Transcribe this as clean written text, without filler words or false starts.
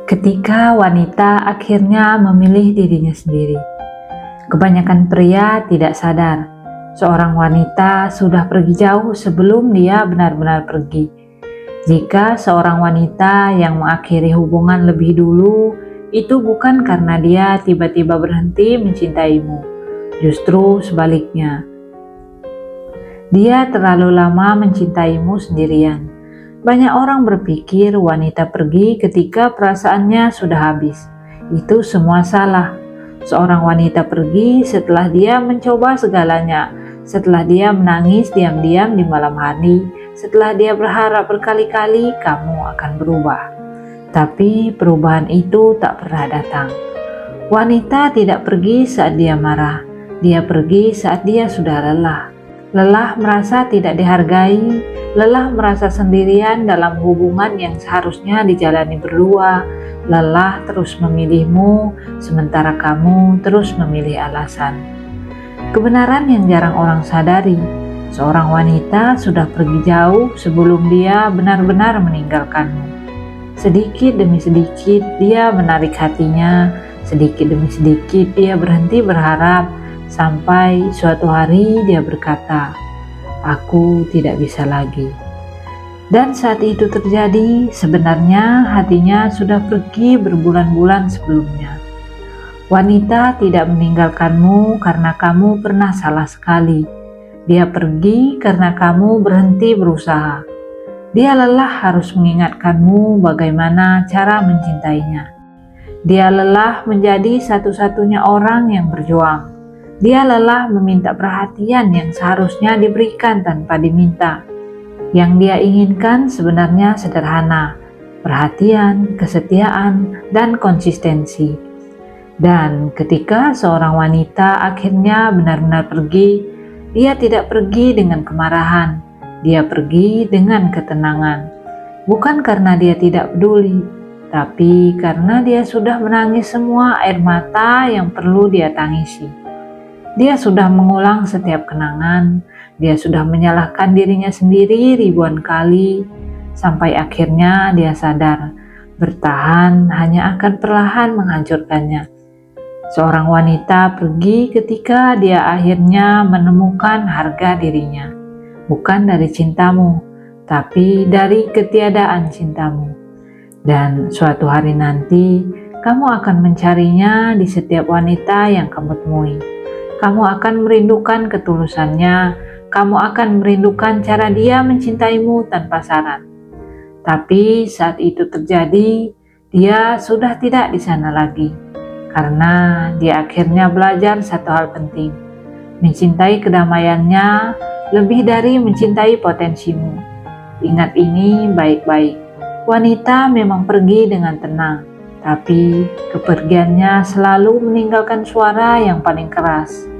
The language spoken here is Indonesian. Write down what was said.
Ketika wanita akhirnya memilih dirinya sendiri. Kebanyakan pria tidak sadar, seorang wanita sudah pergi jauh sebelum dia benar-benar pergi. Jika seorang wanita yang mengakhiri hubungan lebih dulu, itu bukan karena dia tiba-tiba berhenti mencintaimu. Justru sebaliknya, dia terlalu lama mencintaimu sendirian. Banyak orang berpikir wanita pergi ketika perasaannya sudah habis. Itu semua salah. Seorang wanita pergi setelah dia mencoba segalanya, setelah dia menangis diam-diam di malam hari, setelah dia berharap berkali-kali kamu akan berubah. Tapi perubahan itu tak pernah datang. Wanita tidak pergi saat dia marah, dia pergi saat dia sudah lelah. Lelah merasa tidak dihargai, lelah merasa sendirian dalam hubungan yang seharusnya dijalani berdua, lelah terus memilihmu, sementara kamu terus memilih alasan. Kebenaran yang jarang orang sadari, seorang wanita sudah pergi jauh sebelum dia benar-benar meninggalkanmu. Sedikit demi sedikit dia menarik hatinya, sedikit demi sedikit dia berhenti berharap, sampai suatu hari dia berkata, "Aku tidak bisa lagi." Dan saat itu terjadi, sebenarnya hatinya sudah pergi berbulan-bulan sebelumnya. Wanita tidak meninggalkanmu karena kamu pernah salah sekali. Dia pergi karena kamu berhenti berusaha. Dia lelah harus mengingatkanmu bagaimana cara mencintainya. Dia lelah menjadi satu-satunya orang yang berjuang. Dia lelah meminta perhatian yang seharusnya diberikan tanpa diminta. Yang dia inginkan sebenarnya sederhana, perhatian, kesetiaan, dan konsistensi. Dan ketika seorang wanita akhirnya benar-benar pergi, dia tidak pergi dengan kemarahan, dia pergi dengan ketenangan. Bukan karena dia tidak peduli, tapi karena dia sudah menangis semua air mata yang perlu dia tangisi. Dia sudah mengulang setiap kenangan, dia sudah menyalahkan dirinya sendiri ribuan kali, sampai akhirnya dia sadar, bertahan hanya akan perlahan menghancurkannya. Seorang wanita pergi ketika dia akhirnya menemukan harga dirinya, bukan dari cintamu, tapi dari ketiadaan cintamu. Dan suatu hari nanti, kamu akan mencarinya di setiap wanita yang kamu temui. Kamu akan merindukan ketulusannya, kamu akan merindukan cara dia mencintaimu tanpa syarat. Tapi saat itu terjadi, dia sudah tidak di sana lagi, karena dia akhirnya belajar satu hal penting, mencintai kedamaiannya lebih dari mencintai potensimu. Ingat ini baik-baik, wanita memang pergi dengan tenang, tapi kepergiannya selalu meninggalkan suara yang paling keras.